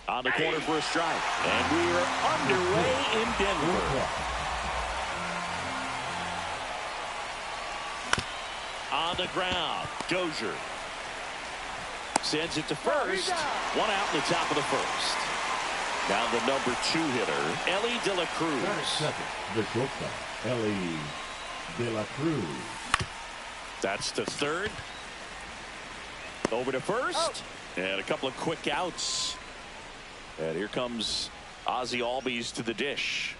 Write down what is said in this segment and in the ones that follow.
On the corner for a strike. And we are underway in Denver. On the ground, Dozier sends it to first. One out in the top of the first. Now the number 2 hitter, Ellie De La Cruz. Second, the shortstop, Ellie De La Cruz. That's the third. Over to first. And a couple of quick outs. And here comes Ozzie Albies to the dish.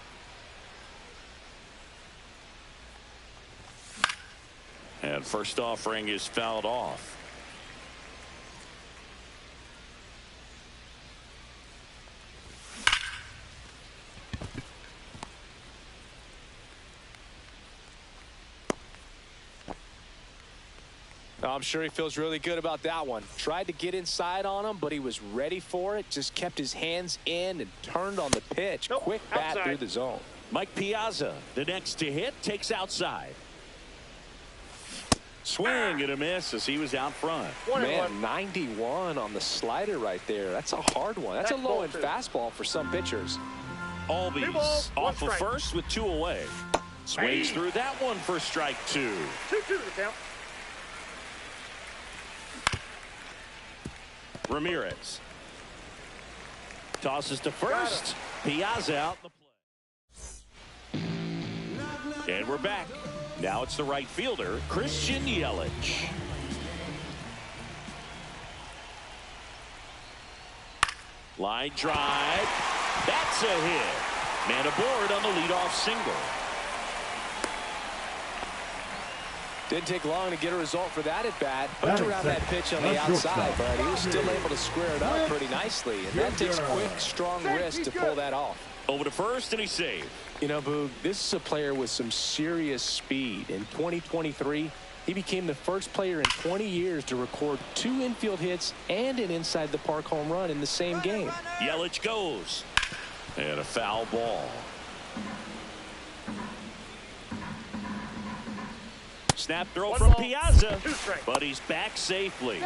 And first offering is fouled off. I'm sure he feels really good about that one. Tried to get inside on him, but he was ready for it. Just kept his hands in and turned on the pitch. Quick bat outside. through the zone. Mike Piazza, the next to hit, takes outside. Swing and a miss as he was out front. Man, 91 on the slider right there. That's a hard one. That's a low-end fastball for some pitchers. Albies off of first with 2 away. Swings through that one for strike 2. 2-2 the count. Ramirez tosses to first. Piazza out the play. And we're back. Now it's the right fielder, Christian Yelich. Line drive. That's a hit. Man aboard on the leadoff single. Didn't take long to get a result for that at bat. Hooked around that pitch on the outside, but he was still able to square it up pretty nicely. And that takes quick, strong wrist to pull that off. Over to first, and he saved. You know, Boog, this is a player with some serious speed. In 2023, he became the first player in 20 years to record 2 infield hits and an inside-the-park home run in the same game. Yelich goes. And a foul ball. Snap throw from Piazza, but he's back safely.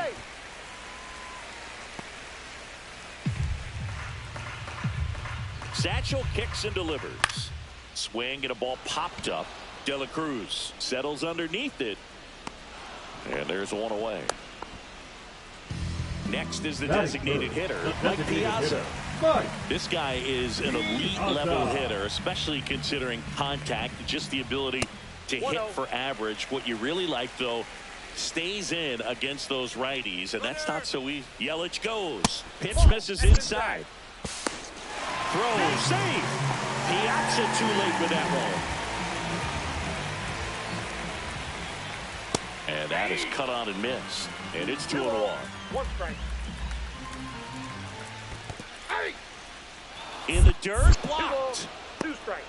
Satchel kicks and delivers. Swing and a ball popped up. De La Cruz settles underneath it. And there's one away. Next is the designated hitter, Mike Piazza. This guy is an elite level hitter, especially considering contact, just the ability to hit for average. What you really like, though, stays in against those righties, and that's not so easy. Yelich goes. Pitch misses inside. Throw, save. Piazza too late with that one. And that is cut on and missed. And it's 2-1. 1 strike. In the dirt, blocked. 2 strikes.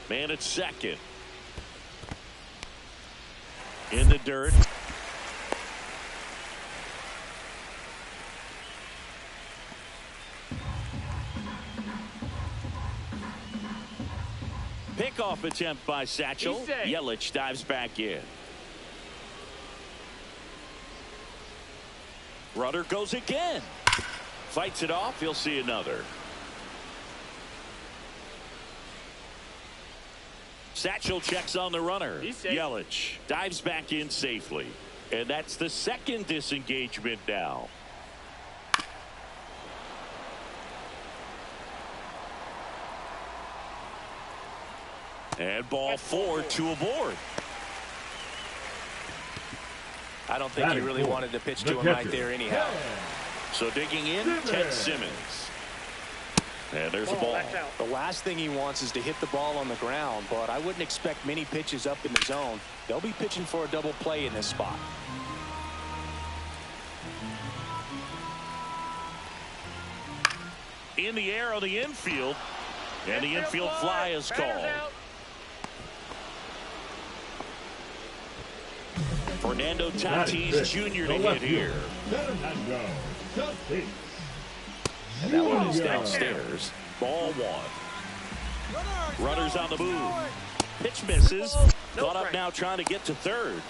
Man at second. In the dirt. Pickoff attempt by Satchel. Yelich dives back in. Rudder goes again. Fights it off. He'll see another. Satchel checks on the runner. Yelich dives back in safely. And that's the second disengagement now. And ball 4, 2 aboard. I don't think he really wanted to pitch to him right there anyhow. So digging in, Ted Simmons. And there's a ball. The last thing he wants is to hit the ball on the ground, but I wouldn't expect many pitches up in the zone. They'll be pitching for a double play in this spot. In the air on the infield. And the infield fly is called. Fernando Tatis Jr. to hit here. And that one is downstairs. Ball 1. Runners on the move. Pitch misses. Caught up now trying to get to third.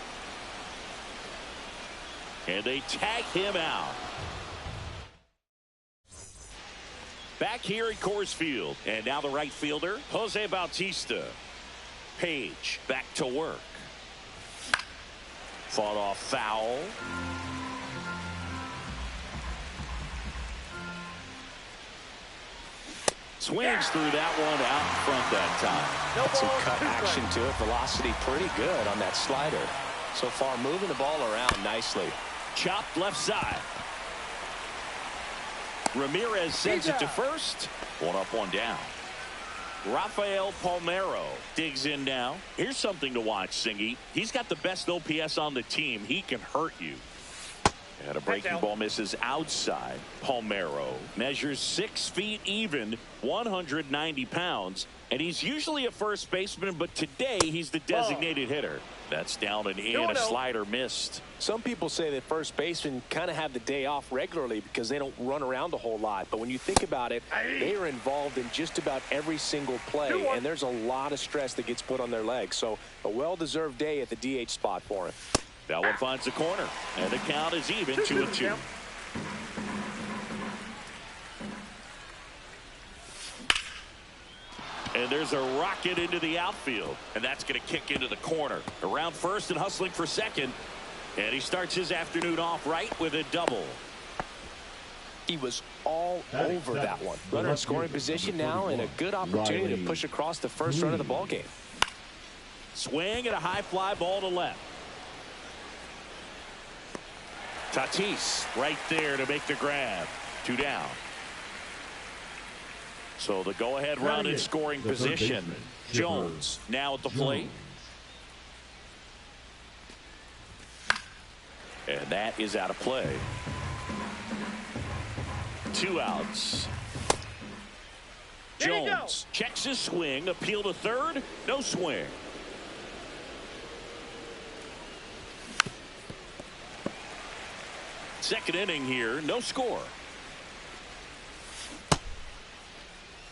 And they tag him out. Back here at Coors Field. And now the right fielder, Jose Bautista. Page back to work. Fought off foul. Swings through that one out in front that time. Some cut action to it. Velocity pretty good on that slider. So far moving the ball around nicely. Chopped left side. Ramirez sends it to first. One up, one down. Rafael Palmeiro digs in now. Here's something to watch, Singy. He's got the best OPS on the team. He can hurt you. And a breaking ball misses outside. Palmeiro measures 6 feet even, 190 pounds. And he's usually a first baseman, but today he's the designated hitter. That's down and in. A slider missed. Some people say that first basemen kind of have the day off regularly because they don't run around a whole lot. But when you think about it, they are involved in just about every single play, and there's a lot of stress that gets put on their legs. So a well-deserved day at the DH spot for him. That one finds the corner, and the count is even 2-2. And there's a rocket into the outfield, and that's going to kick into the corner. Around first and hustling for second, and he starts his afternoon off right with a double. He was all over that one. Runner in scoring position now, and a good opportunity to push across the first run of the ball game. Swing and a high fly ball to left. Tatis right there to make the grab. 2 down. So the go-ahead run in scoring position. Jones now at the plate. And that is out of play. 2 outs. Jones checks his swing. Appeal to third. No swing. Second inning here. No score.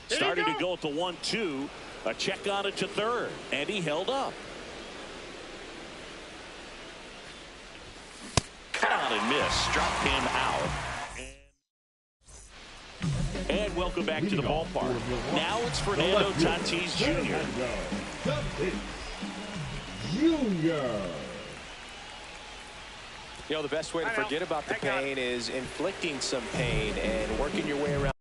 Starting to go at the 1-2. A check on it to third. And he held up. Cut out and miss. Struck him out. And welcome back to the ballpark. Now it's Fernando Tatis Jr. You know, the best way to forget about the pain is inflicting some pain and working your way around.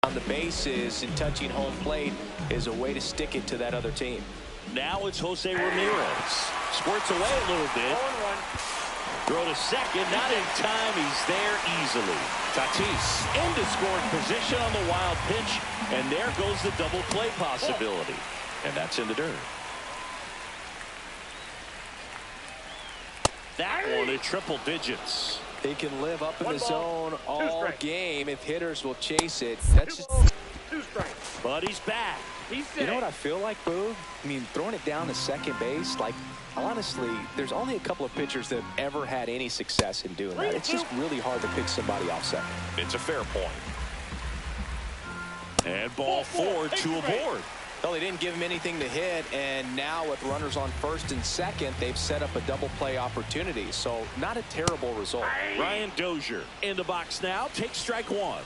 On the bases and touching home plate is a way to stick it to that other team. Now it's Jose Ramirez. Squirts away a little bit. Throw to second. Not in time. He's there easily. Tatis into scoring position on the wild pitch. And there goes the double play possibility. And that's in the dirt. That one at triple digits. He can live up in the zone all game if hitters will chase it. That's just... 2 strikes. But he's back. You know what I feel like, Boog? I mean, throwing it down to second base, like, honestly, there's only a couple of pitchers that have ever had any success in doing that. It's just really hard to pick somebody off second. It's a fair point. And ball 4, 2 aboard. Well, they didn't give him anything to hit, and now with runners on first and second, they've set up a double play opportunity. So not a terrible result. Ryan Dozier in the box now. Takes strike 1.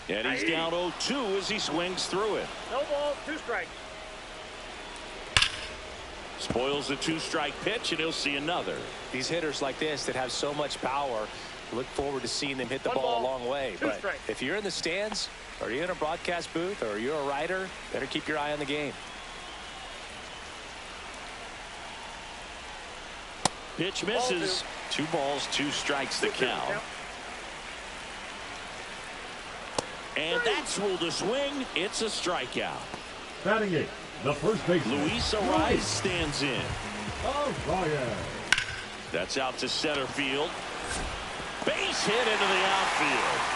And he's down 0-2 as he swings through it. No ball, 2 strikes. Spoils the 2-strike pitch, and he'll see another. These hitters like this that have so much power, look forward to seeing them hit the ball a long way. But if you're in the stands, or you're in a broadcast booth, or you're a writer, better keep your eye on the game. Pitch misses. 2 balls, 2 strikes the count. And that's ruled a swing. It's a strikeout. Batting 8, the first baseman. Luis Ariz stands in. Arias. That's out to center field. Base hit into the outfield.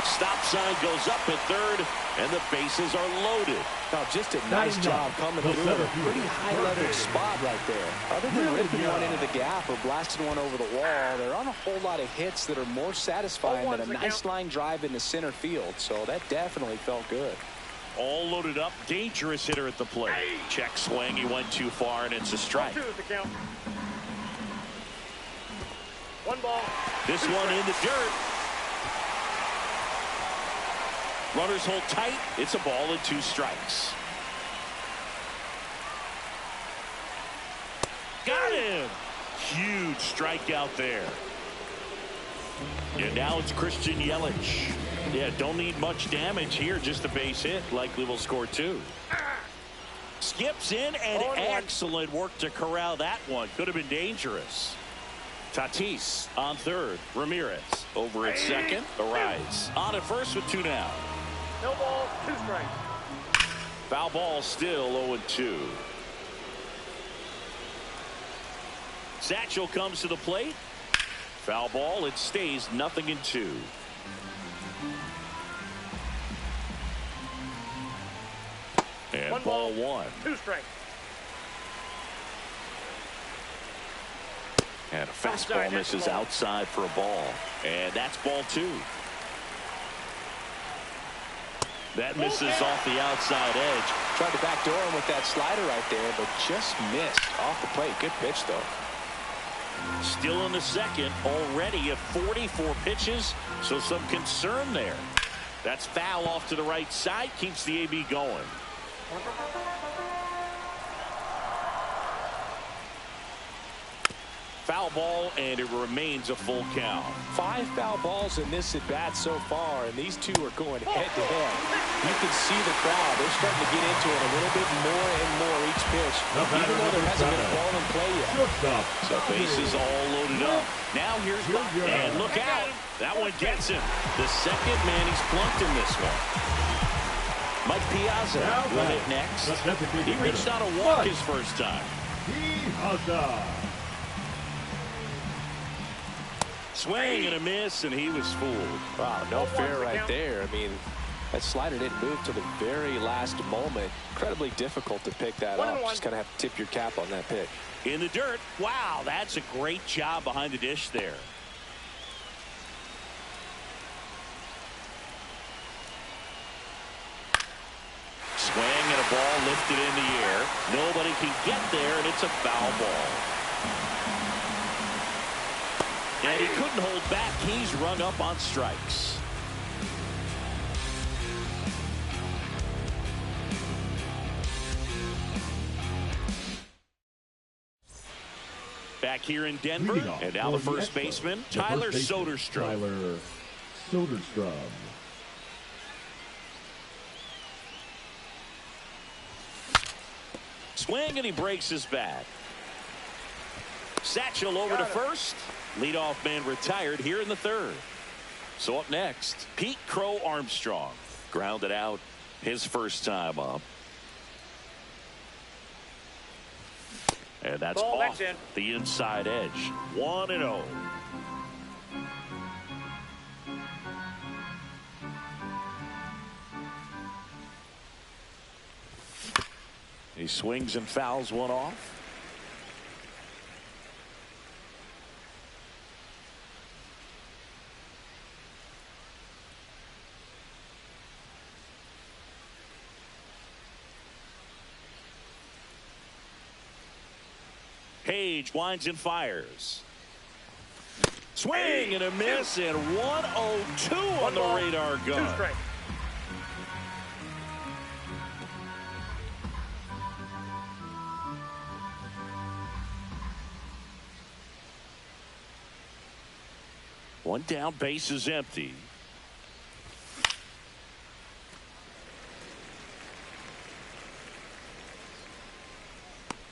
Stop sign goes up at third, and the bases are loaded. Now, just a nice job coming through a pretty high-leverage spot right there. Other than ripping one into the gap or blasting one over the wall, there aren't a whole lot of hits that are more satisfying than a nice line drive into center field. So that definitely felt good. All loaded up, dangerous hitter at the plate. Check swing, he went too far, and it's a strike. 2 is the count. 1 ball. This one in the dirt. Runners hold tight. It's a ball and 2 strikes. Got him. Huge strikeout there. And now it's Christian Yelich. Yeah, don't need much damage here. Just a base hit. Likely will score 2. Skips in, and excellent work to corral that one. Could have been dangerous. Tatis on third. Ramirez over at second. Ariz on at first with 2 down. No ball, 2 strikes. Foul ball, still 0-2. Satchel comes to the plate. Foul ball, it stays 0-2. And 1 ball ball, 1. 2 strikes. And a fastball misses outside for a ball. And that's ball 2. That misses off the outside edge. Tried to backdoor him with that slider right there, but just missed off the plate. Good pitch, though. Still in the second, already at 44 pitches, so some concern there. That's foul off to the right side, keeps the AB going. Foul ball, and it remains a full count. 5 foul balls in this at-bat so far, and these 2 are going head-to-head. You can see the crowd. They're starting to get into it a little bit more and more each pitch, even though there hasn't been a ball in play yet. So bases all loaded up. Now here's and look out. That one gets him. The second man he's plunked in this one. Mike Piazza with it next. He reached out a walk his first time. Swing and a miss, and he was fooled. Wow, no fair right there. I mean, that slider didn't move to the very last moment. Incredibly difficult to pick that up. Just kind of have to tip your cap on that pitch. In the dirt. Wow, that's a great job behind the dish there. Swing and a ball lifted in the air. Nobody can get there, and it's a foul ball. And he couldn't hold back. He's rung up on strikes. Back here in Denver, and now the first baseman, Tyler Soderstrom. Tyler Soderstrom. Swing, and he breaks his bat. Satchel over to first. Leadoff man retired here in the third. So up next, Pete Crow Armstrong. Grounded out his first time up. And that's off the inside edge. 1-0. He swings and fouls one off. Page winds and fires. Swing and a miss, and 102 on the radar gun. 2 strikes. One down, base is empty.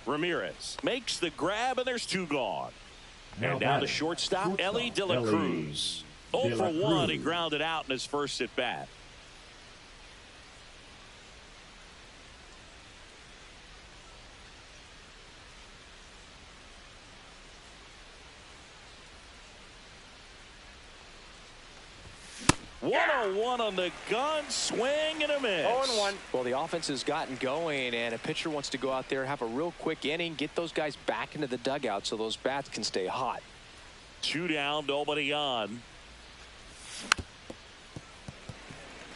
Ramirez makes the grab, and there's 2 gone. And now the shortstop, Ellie De La Cruz. 0 for 1. He grounded out in his first at bat. One on the gun, swing and a miss. 0-1. Well, the offense has gotten going, and a pitcher wants to go out there, have a real quick inning, get those guys back into the dugout so those bats can stay hot. 2 down, nobody on.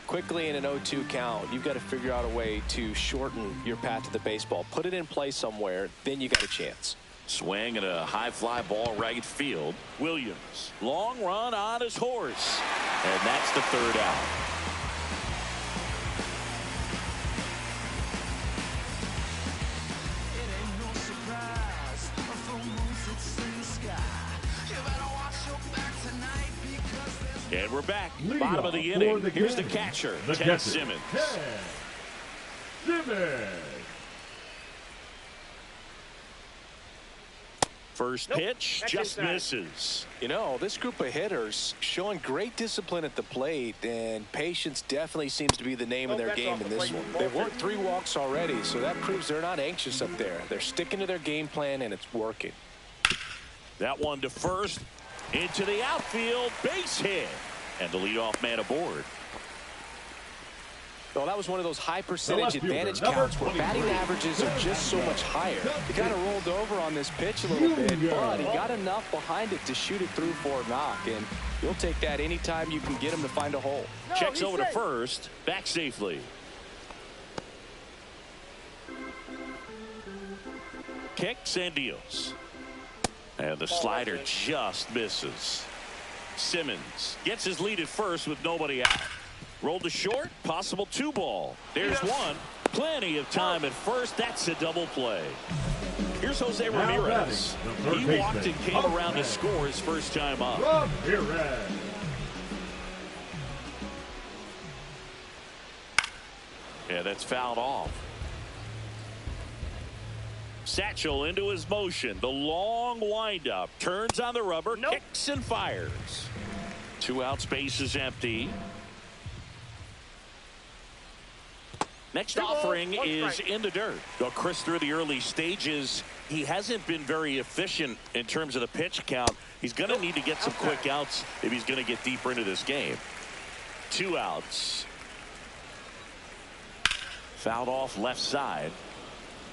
Quickly in an 0-2 count, you've got to figure out a way to shorten your path to the baseball. Put it in play somewhere, then you got a chance. Swing and a high fly ball right field. Williams, long run on his horse. And that's the 3rd out. And we're back. Bottom of the inning. Here's the catcher, Ted Simmons. First pitch just misses. You know, this group of hitters showing great discipline at the plate, and patience definitely seems to be the name of their game in this one. They've worked 3 walks already, so that proves they're not anxious up there. They're sticking to their game plan, and it's working. That one to first, into the outfield, base hit, and the leadoff man aboard. Well, that was one of those high percentage advantage counts where batting averages are just so much higher. He kind of rolled over on this pitch a little bit, but he got enough behind it to shoot it through for a knock, and you'll take that anytime you can get him to find a hole. Checks over to first, back safely. Kicks and deals. And the slider just misses. Simmons gets his lead at first with nobody out. Rolled to short, possible 2 ball. There's one. Plenty of time at first. That's a double play. Here's Jose Ramirez. He walked and came around to score his first time up. Ramirez. Yeah, that's fouled off. Satchel into his motion. The long windup. Turns on the rubber. Kicks and fires. 2 outs, base is empty. Next offering is in the dirt. Well, Chris, through the early stages, he hasn't been very efficient in terms of the pitch count. He's going to need to get some quick outs if he's going to get deeper into this game. 2 outs. Fouled off left side.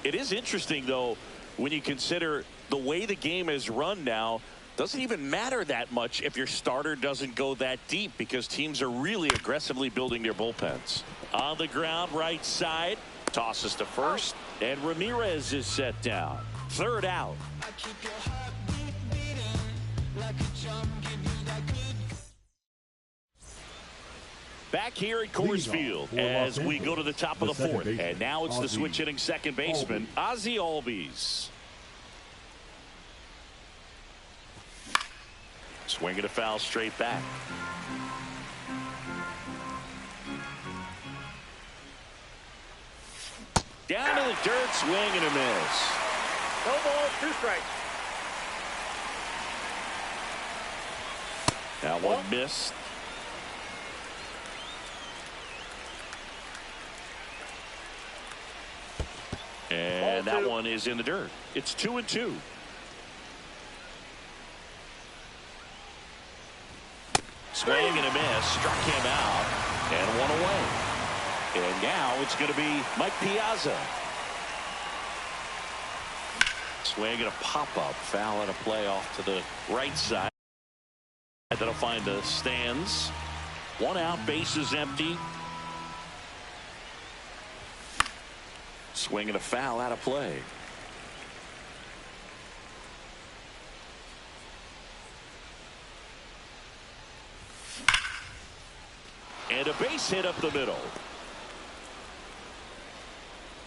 It is interesting, though, when you consider the way the game is run now. Doesn't even matter that much if your starter doesn't go that deep, because teams are really aggressively building their bullpens. On the ground, right side. Tosses to first. And Ramirez is set down. 3rd out. Back here at Coors Field as we go to the top of the 4th. And now it's the switch hitting second baseman, Ozzie Albies. Swinging a foul straight back. Down to the dirt, swing and a miss. No ball, 2 strikes. That one missed. And that one is in the dirt. It's 2-2. Swing and a miss. Struck him out. And 1 away. And now it's going to be Mike Piazza. Swing and a pop-up. Foul and a play off to the right side. That'll find the stands. 1 out, base is empty. Swing and a foul out of play. And a base hit up the middle.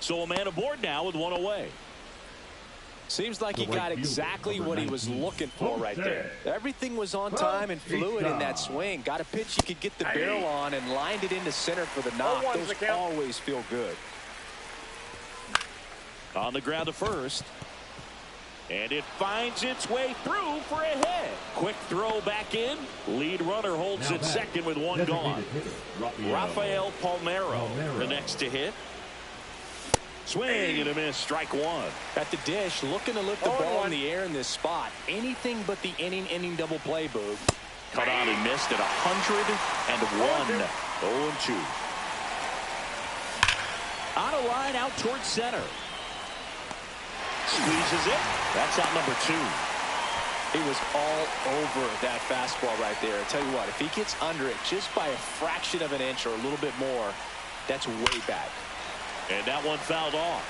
So a man aboard now with one away. Seems like he got exactly what he was looking for right there. Everything was on time and fluid in that swing. Got a pitch he could get the barrel on and lined it into center for the knock. Those always feel good. On the ground to first. And it finds its way through for a hit. Quick throw back in. Lead runner holds at second with one gone. Rafael Palmeiro, the next to hit. Swing and a miss, strike one. At the dish, looking to lift the ball in the air in this spot. Anything but the inning double play, Boog. Cut on and missed at 101. 0-2. On a line out towards center. Squeezes it. That's out number 2. He was all over that fastball right there. I tell you what, if he gets under it just by a fraction of an inch or a little bit more, that's way back. And that one fouled off.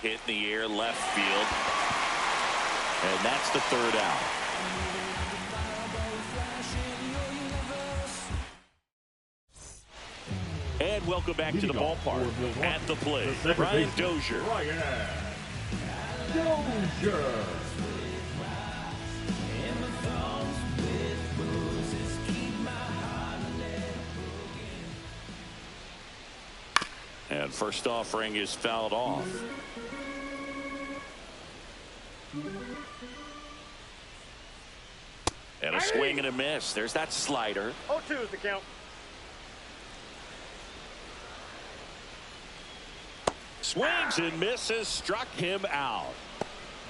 Hit in the air, left field. And that's the third out. And welcome back to the ballpark. At the plate, Brian Dozier. And first offering is fouled off. And a swing and a miss. There's that slider. 0-2 is the count. Swings and misses, struck him out.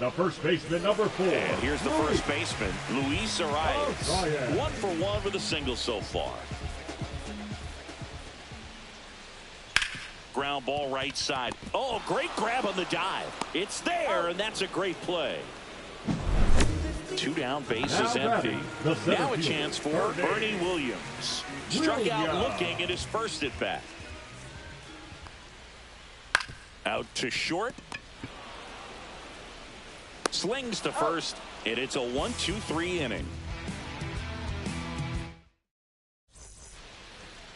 The first baseman, number 4. And here's the first baseman, Luis Arias. 1 for 1 with a single so far. Ground ball right side. Oh, great grab on the dive. It's there, and that's a great play. 2 down, bases empty. Now a chance for Bernie Williams. Struck out looking at his first at bat. Out to short. Slings to first, and it's a 1-2-3 inning.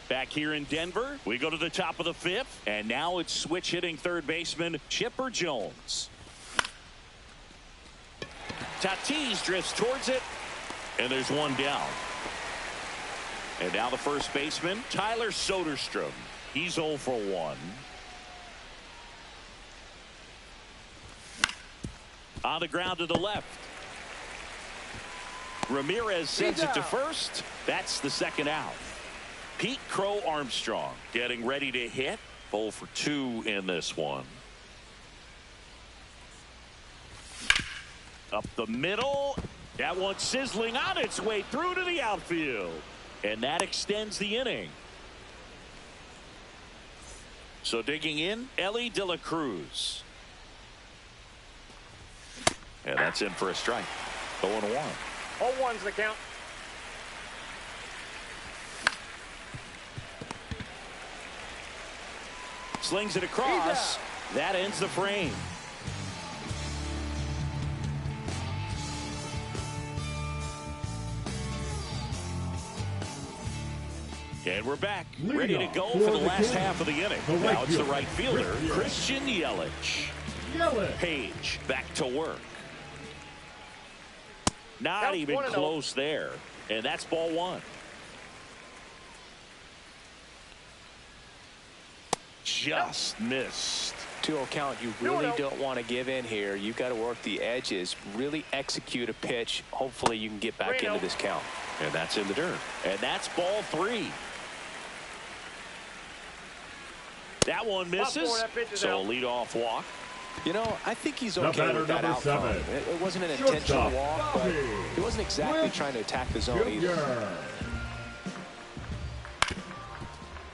Back here in Denver, we go to the top of the 5th, and now it's switch hitting third baseman Chipper Jones. Tatis drifts towards it, and there's one down. And now the first baseman, Tyler Soderstrom. He's 0 for 1. On the ground to the left. Ramirez sends it to first. That's the second out. Pete Crow Armstrong getting ready to hit. 0 for 2 in this one. Up the middle. That one sizzling on its way through to the outfield. And that extends the inning. So digging in, Ellie De La Cruz. And that's in for a strike. 0-1. 0-1's the count. Slings it across. That ends the frame. And we're back, ready to go for the last half of the inning. Now it's the right fielder, Christian Yelich. Page back to work. Not even close there. And that's ball 1. Just missed. 2-0 count. You really don't want to give in here. You've got to work the edges, really execute a pitch. Hopefully you can get back into this count. And that's in the dirt. And that's ball 3. That one misses. So a leadoff walk. You know, I think he's okay with that outcome. It wasn't an intentional walk, but he wasn't exactly trying to attack the zone either.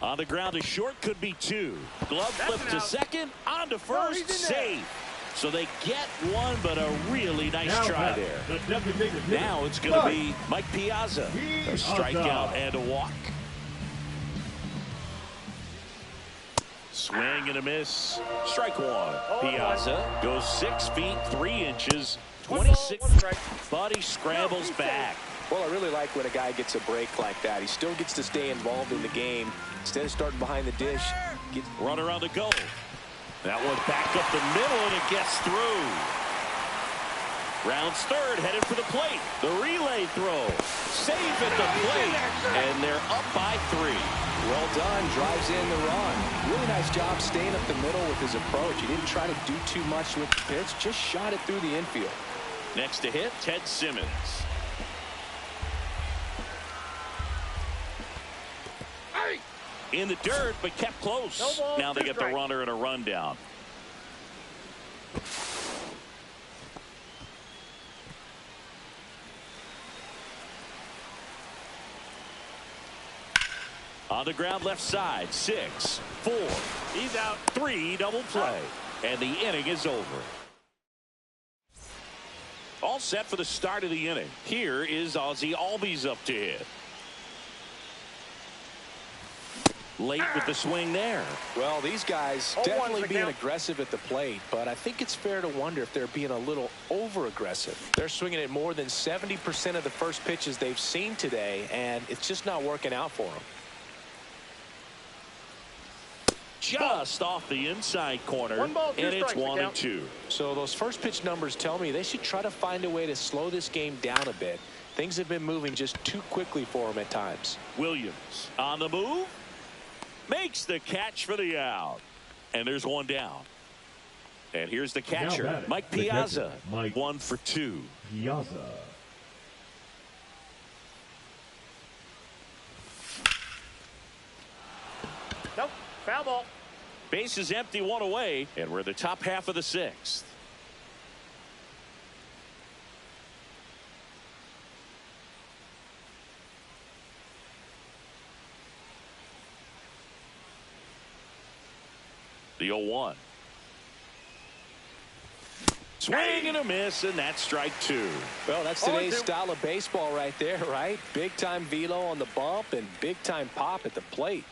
On the ground to short, could be 2. Glove flip to second, on to first, safe. So they get one, but a really nice try there. Now it's going to be Mike Piazza. A strikeout and a walk. Swing and a miss. Strike 1. Piazza goes 6 feet 3 inches, 26, but he scrambles back. Well, I really like when a guy gets a break like that. He still gets to stay involved in the game. Instead of starting behind the dish. Runner on the go. That one back up the middle, and it gets through. Rounds third, headed for the plate. The relay throw. Safe at the plate, and they're up by 3. Well done. Drives in the run. Really nice job staying up the middle with his approach. He didn't try to do too much with the pitch. Just shot it through the infield. Next to hit, Ted Simmons. In the dirt, but kept close. No ball, now they get the strike. runner and a rundown. On the ground left side, 6, 4. He's out. 3 double play. And the inning is over. All set for the start of the inning. Here is Ozzie Albies up to hit. Late with the swing there. Well, these guys definitely being aggressive at the plate, but I think it's fair to wonder if they're being a little over-aggressive. They're swinging at more than 70% of the first pitches they've seen today, and it's just not working out for them. Just off the inside corner, and it's 1-2. So those first pitch numbers tell me they should try to find a way to slow this game down a bit. Things have been moving just too quickly for them at times. Williams on the move. Makes the catch for the out. And there's one down. And here's the catcher, Mike Piazza. 1 for 2. Piazza. Nope. Foul ball. Base is empty, 1 away. And we're in the top half of the 6th. The 0-1. Swing and a miss, and that's strike 2. Well, that's today's style of baseball right there, right? Big time velo on the bump and big time pop at the plate.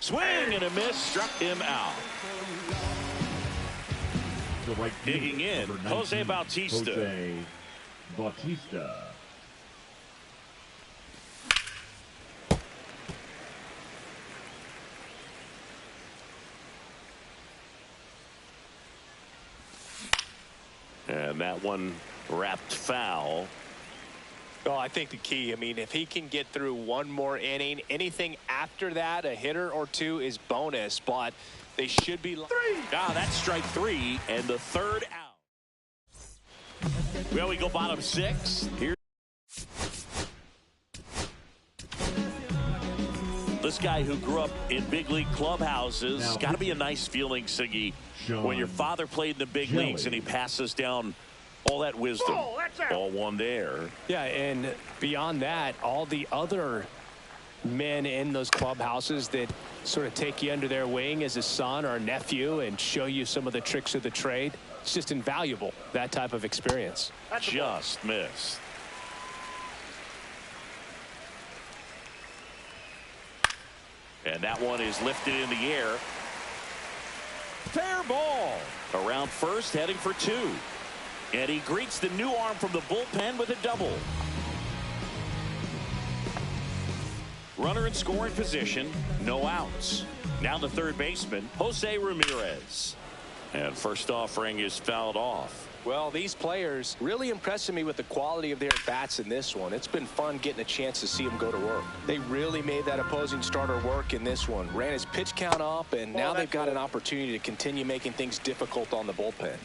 Swing and a miss, struck him out. The right Digging in, Jose Bautista. Jose Bautista. And that one wrapped foul. Well, I think the key, I mean, if he can get through one more inning, anything after that, a hitter or two is bonus, but they should be. 3. Ah, that's strike 3 and the third out. Well, we go bottom 6. Here. This guy who grew up in big league clubhouses, got to be a nice feeling, Siggy, when your father played in the big leagues and he passes down all that wisdom. All one there. Yeah, and beyond that, all the other men in those clubhouses that sort of take you under their wing as a son or a nephew and show you some of the tricks of the trade. It's just invaluable, that type of experience. Just missed. And that one is lifted in the air. Fair ball. Around first, heading for 2. And he greets the new arm from the bullpen with a double. Runner in scoring position, no outs. Now the third baseman, Jose Ramirez. And first offering is fouled off. Well, these players really impressing me with the quality of their bats in this one. It's been fun getting a chance to see them go to work. They really made that opposing starter work in this one. Ran his pitch count up, and now they've got an opportunity to continue making things difficult on the bullpen.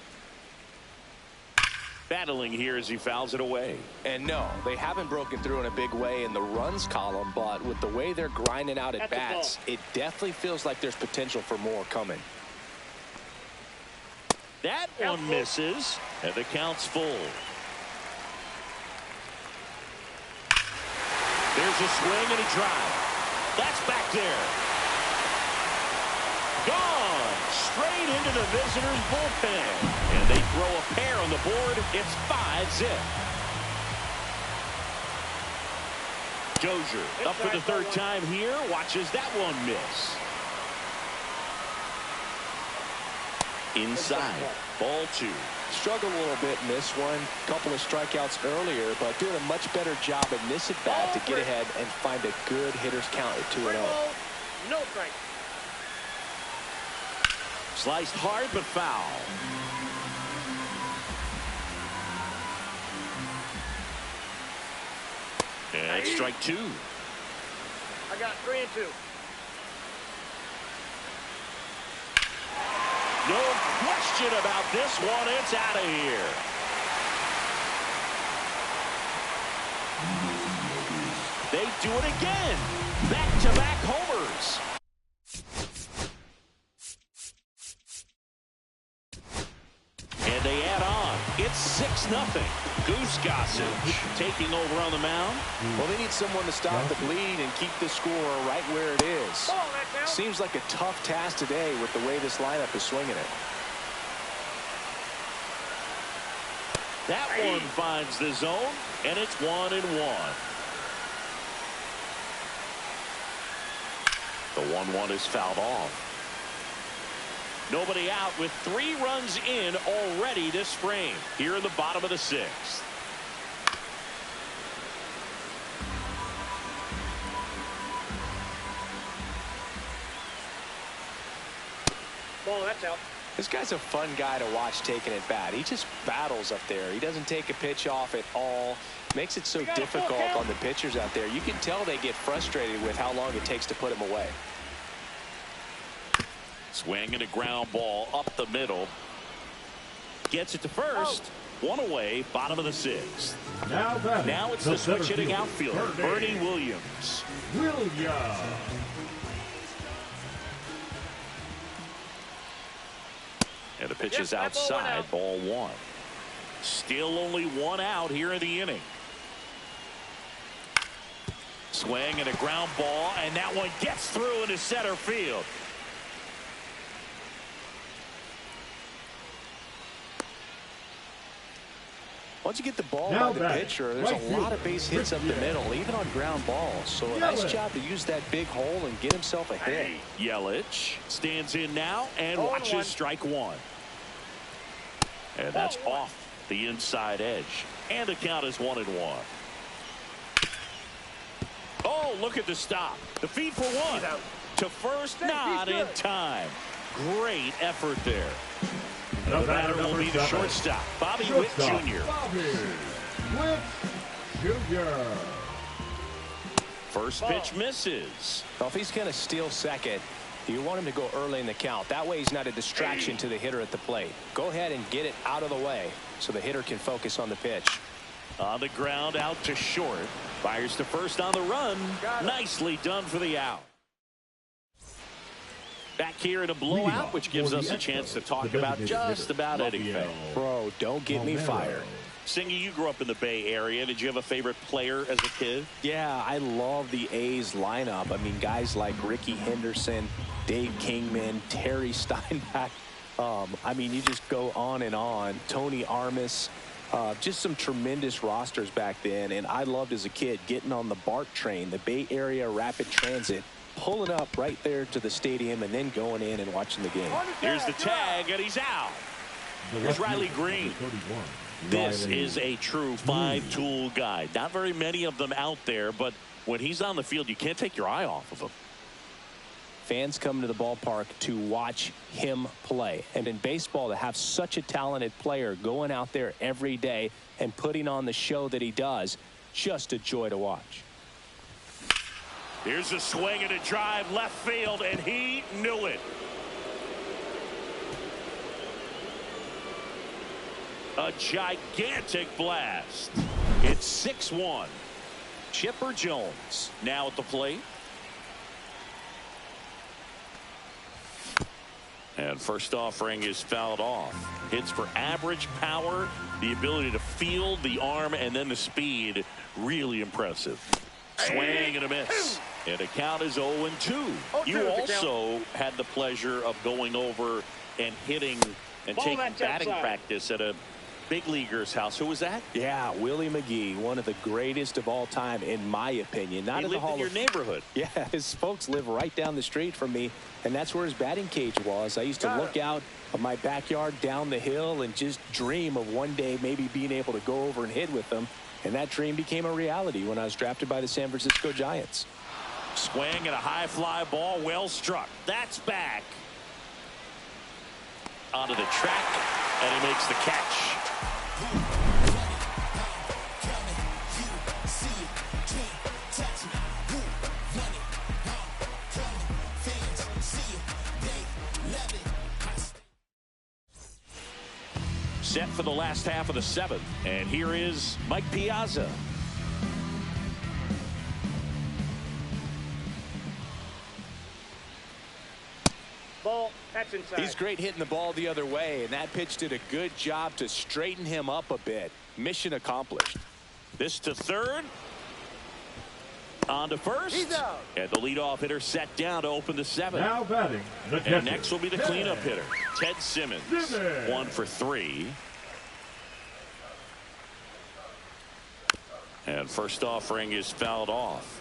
Battling here as he fouls it away. And no, they haven't broken through in a big way in the runs column, but with the way they're grinding out at bats, it definitely feels like there's potential for more coming. That one misses, and the count's full. There's a swing and a drive. That's back there. Gone straight into the visitors' bullpen. And they throw a pair on the board. It's 5-zip. Dozier up for the third time here. Watches that one miss. inside. Ball 2. Struggled a little bit in this one. Couple of strikeouts earlier, but doing a much better job in this at bat to get ahead and find a good hitter's count at 2-0. No strike. Sliced hard but foul. And strike 2. I got 3 and 2. No question about this one. It's out of here. They do it again. Back-to-back homers. And they add on. It's 6-0. Goose Gossage taking over on the mound. Well, they need someone to stop the bleed and keep the score right where it is. Seems like a tough task today with the way this lineup is swinging it. That one finds the zone, and it's 1-1. The 1-1 is fouled off. Nobody out with 3 runs in already this frame here in the bottom of the 6th. Ball, that's out. This guy's a fun guy to watch taking at bat. He just battles up there. He doesn't take a pitch off at all. Makes it so difficult on the pitchers out there. You can tell they get frustrated with how long it takes to put him away. Swing and a ground ball up the middle. Gets it to first. One away, bottom of the 6th. Now it's the switch hitting outfielder, Bernie Williams. And the pitch is outside, ball 1. Still only 1 out here in the inning. Swing and a ground ball, and that one gets through into center field. Once you get the ball by the pitcher, there's a lot of base hits up the middle, even on ground balls. So a nice job to use that big hole and get himself a hit. Yelich stands in now and watches strike 1. And that's off the inside edge. And the count is 1-1. Oh, look at the stop. The feed for 1. To first, not in time. Great effort there. The batter will be the shortstop, Bobby Witt Jr. First pitch misses. Well, if he's going to steal second, you want him to go early in the count. That way he's not a distraction to the hitter at the plate. Go ahead and get it out of the way so the hitter can focus on the pitch. On the ground, out to short. Fires to first on the run. Nicely done for the out. Back here in a blowout, which gives us a chance to talk about just about anything. Bro, don't get me fired. Singy, you grew up in the Bay Area. Did you have a favorite player as a kid? Yeah, I love the A's lineup. I mean, guys like Ricky Henderson, Dave Kingman, Terry Steinbach. I mean, you just go on and on. Tony Armas. Just some tremendous rosters back then. And I loved as a kid getting on the BART train, the Bay Area Rapid Transit, pulling up right there to the stadium and then going in and watching the game. Here's the tag, and he's out. Here's Riley Green. This is a true 5-tool guy. Not very many of them out there, but when he's on the field, you can't take your eye off of him. Fans come to the ballpark to watch him play. And in baseball, to have such a talented player going out there every day and putting on the show that he does, just a joy to watch. Here's a swing and a drive left field, and he knew it. A gigantic blast. It's 6-1. Chipper Jones now at the plate. And first offering is fouled off. Hits for average power, the ability to field, the arm, and then the speed. Really impressive. Swing and a miss. And the count is 0-2. You also had the pleasure of going over and hitting and taking batting practice at a big leaguer's house. Who was that? Yeah, Willie McGee, one of the greatest of all time, in my opinion. Not in the Hall of your neighborhood. Yeah, his folks live right down the street from me, and that's where his batting cage was. I used to look out of my backyard down the hill and just dream of one day maybe being able to go over and hit with them. And that dream became a reality when I was drafted by the San Francisco Giants. Swing and a high fly ball, well struck. That's back. Onto the track, and he makes the catch. Set for the last half of the seventh, and here is Mike Piazza. Ball, that's inside. He's great hitting the ball the other way, and that pitch did a good job to straighten him up a bit. Mission accomplished. This to third. On to first. He's out. And the leadoff hitter set down to open the seventh. Now batting the catcher. And next will be the cleanup hitter, Ted Simmons. 1 for 3. And first offering is fouled off.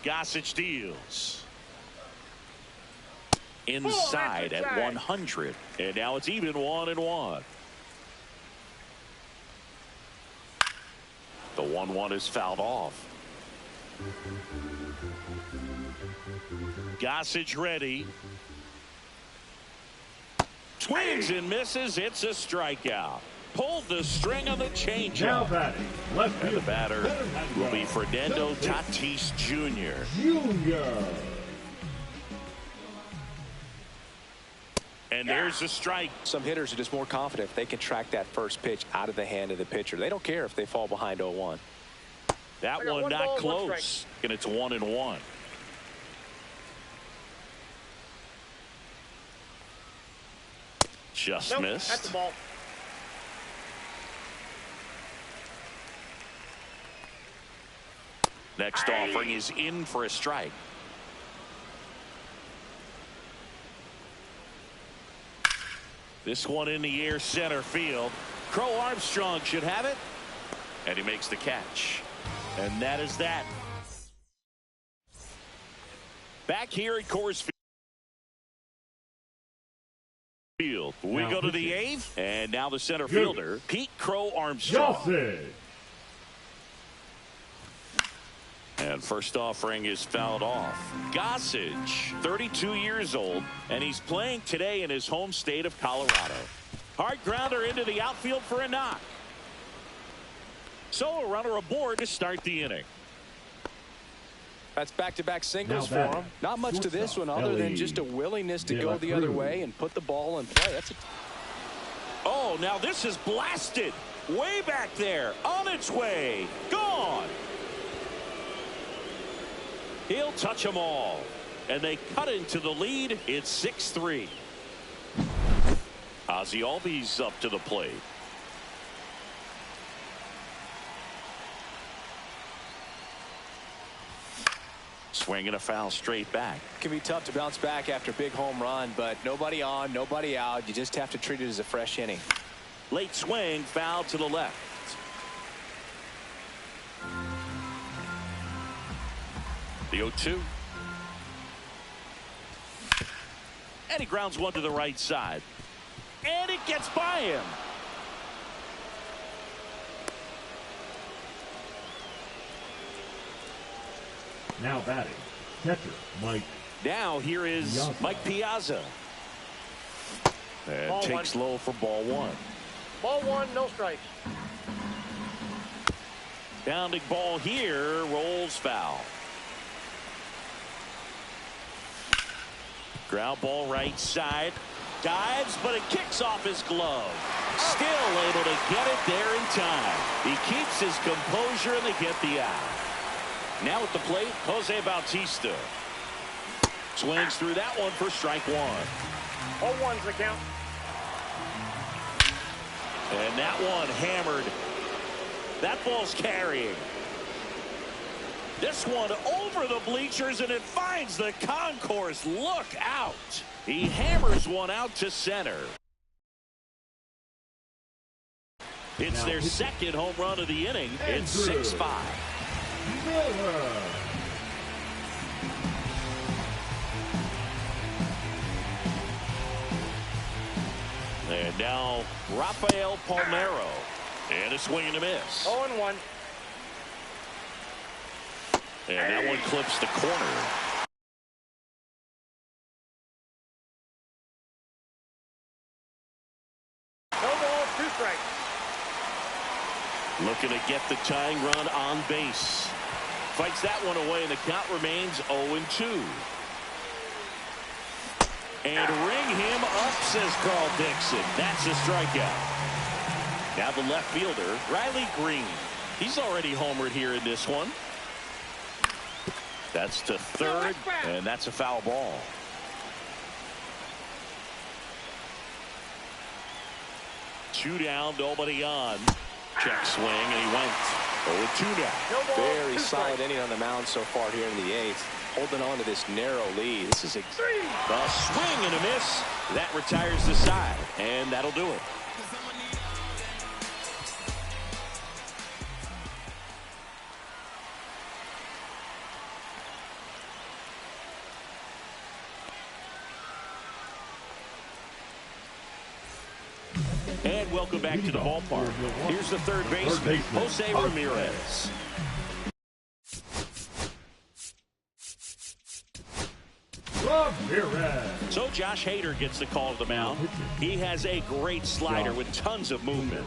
Gossage deals. Inside at 100. And now it's even 1-1. The 1-1 is fouled off. Gossage ready. Swings and misses. It's a strikeout. Pulled the string on the changeup. Now batting left And the field. batter will be Fernando Tatis Jr. And there's a strike. Some hitters are just more confident if they can track that first pitch out of the hand of the pitcher. They don't care if they fall behind 0-1. That one not close. And it's 1-1. Just missed. That's the ball. Next offering is in for a strike. This one in the air, center field. Crow Armstrong should have it. And he makes the catch. And that is that. Back here at Coors Field. We go to the eighth. And now the center fielder, Pete Crow Armstrong. And first offering is fouled off. Gossage, 32 years old, and he's playing today in his home state of Colorado. Hard grounder into the outfield for a knock. So a runner aboard to start the inning. That's back-to-back singles for him. Not much to this one other than just a willingness to go the other way and put the ball in play. That's Oh, now this is blasted. Way back there. On its way. Gone. He'll touch them all. And they cut into the lead. It's 6-3. Ozzie Albies up to the plate. Swinging a foul straight back. It can be tough to bounce back after a big home run, but nobody on, nobody out. You just have to treat it as a fresh inning. Late swing, foul to the left. The 0-2. And he grounds one to the right side. And it gets by him. Now batting catcher Mike. Now here is Piazza. Mike Piazza. And Ball takes one. low for ball one. Ball one, no strikes. Bounding ball here, rolls foul. Ground ball right side. Dives, but it kicks off his glove. Still able to get it there in time. He keeps his composure and they get the out. Now at the plate, Jose Bautista. Swings through that one for strike one. 0-1's the count. And that one hammered. That ball's carrying. This one over the bleachers, and it finds the concourse. Look out. He hammers one out to center. It's their second home run of the inning. It's 6-5. And now Rafael Palmeiro. And a swing and a miss. 0-1. And that one clips the corner. No ball, 2 strikes. Looking to get the tying run on base. Fights that one away, and the count remains 0-2. And ring him up, says Carl Dixon. That's a strikeout. Now the left fielder, Riley Green. He's already homered here in this one. That's to third, and that's a foul ball. Two down, nobody on. Check swing, and he went 0-2 now. Very solid inning on the mound so far here in the 8th. Holding on to this narrow lead. This is a swing and a miss. That retires the side, and that'll do it. And welcome back to the ballpark. Here's the third baseman, Jose Ramirez. So Josh Hader gets the call to the mound. He has a great slider with tons of movement.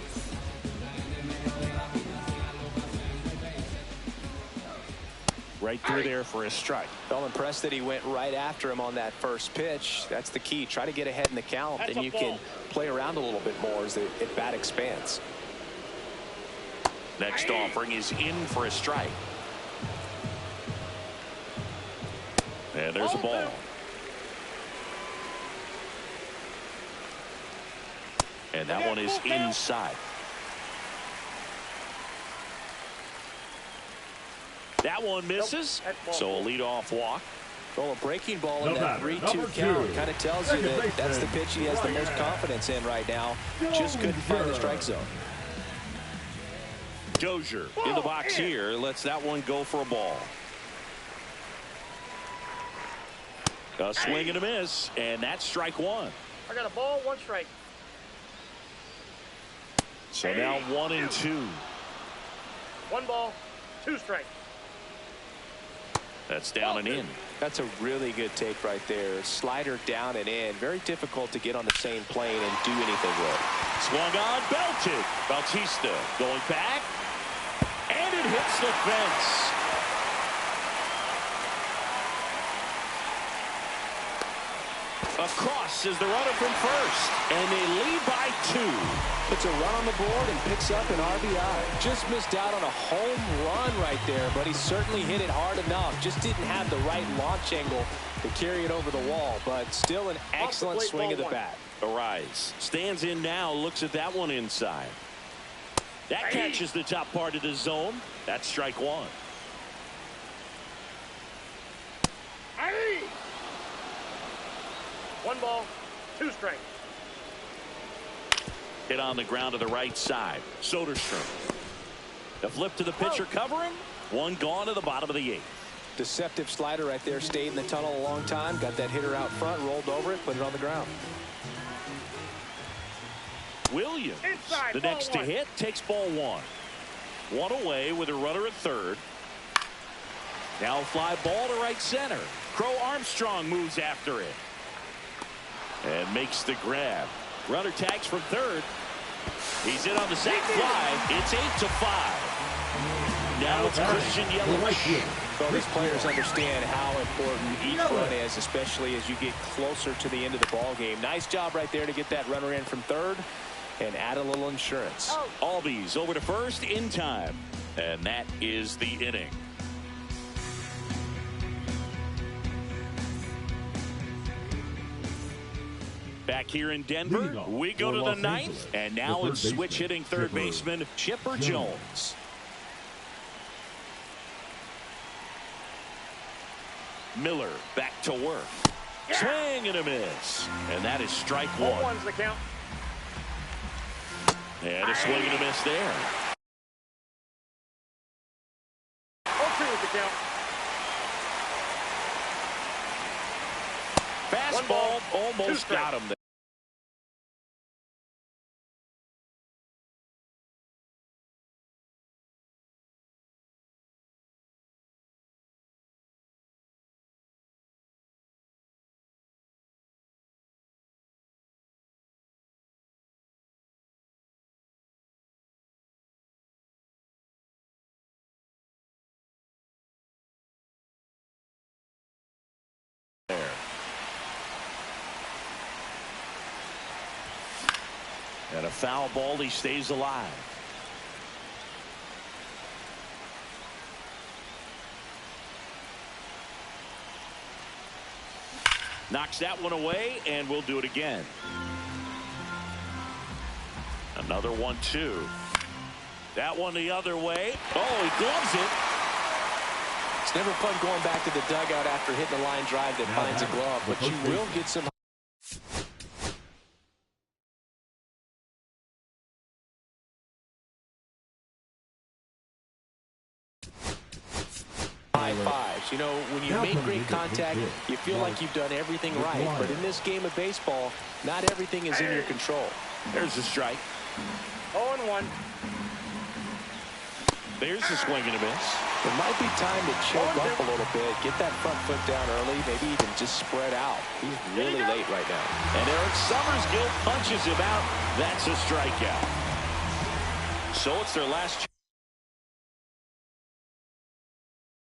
Right through there for a strike. Well, impressed that he went right after him on that first pitch. That's the key. Try to get ahead in the count, and you can play around a little bit more as the at-bat expands. Next offering is in for a strike. And there's a ball. And that one is inside. That one misses. So a leadoff walk. Well, a breaking ball in that 3-2 count kind of tells you that that's the pitch he has the most confidence in right now. Just couldn't find the strike zone. Dozier in the box here. Lets that one go for a ball. A swing and a miss. And that's strike one. I got a ball, 1 strike. So now 1-2. 1 ball, 2 strikes. That's down and in. That's a really good take right there. Slider down and in. Very difficult to get on the same plane and do anything with. Swung on, belted. Bautista going back. And it hits the fence. Across is the runner from first. And they lead by 2. Puts a run on the board and picks up an RBI. Just missed out on a home run right there, but he certainly hit it hard enough. Just didn't have the right launch angle to carry it over the wall, but still an excellent swing of the bat. Arise. Stands in now, looks at that one inside. That catches the top part of the zone. That's strike one. 1 ball, 2 strikes. Hit on the ground to the right side. Soderstrom. The flip to the pitcher covering. One gone to the bottom of the 8th. Deceptive slider right there. Stayed in the tunnel a long time. Got that hitter out front. Rolled over it. Put it on the ground. Williams, inside, the next to 1. hit, takes ball 1. 1 away with a runner at third. Now fly ball to right center. Crow Armstrong moves after it. And makes the grab. Runner tags from third. He's in on the sac fly. It's 8-5. Now it's Christian Yelich. Well, these players understand how important each run is, especially as you get closer to the end of the ball game. Nice job right there to get that runner in from third and add a little insurance. Albies over to first in time. And that is the inning. Back here in Denver, we go to the 9th, and now it's switch hitting third baseman Chipper Jones. Miller back to work. Swing and a miss. And that is strike 1. 1's the count. And a swing and a miss there. 0-2 with the count. Fastball almost got him there. And a foul ball, he stays alive. Knocks that one away, and we'll do it again. Another 1-2. That one the other way. Oh, he gloves it. It's never fun going back to the dugout after hitting a line drive that finds a glove, but you will get some high fives. You know, when you make great contact, you feel like you've done everything right. But in this game of baseball, not everything is in your control. There's a strike. 0-1. There's a swing and a miss. It might be time to choke up a little bit, get that front foot down early, maybe even just spread out. He's really late right now. And Eric Summersgill punches him out. That's a strikeout. So it's their last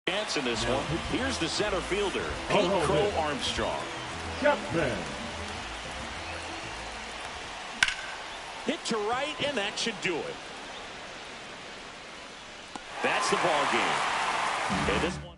chance in this one. Here's the center fielder, Pete Crow Armstrong. Chapman. Hit to right, and that should do it. That's the ball game. And this one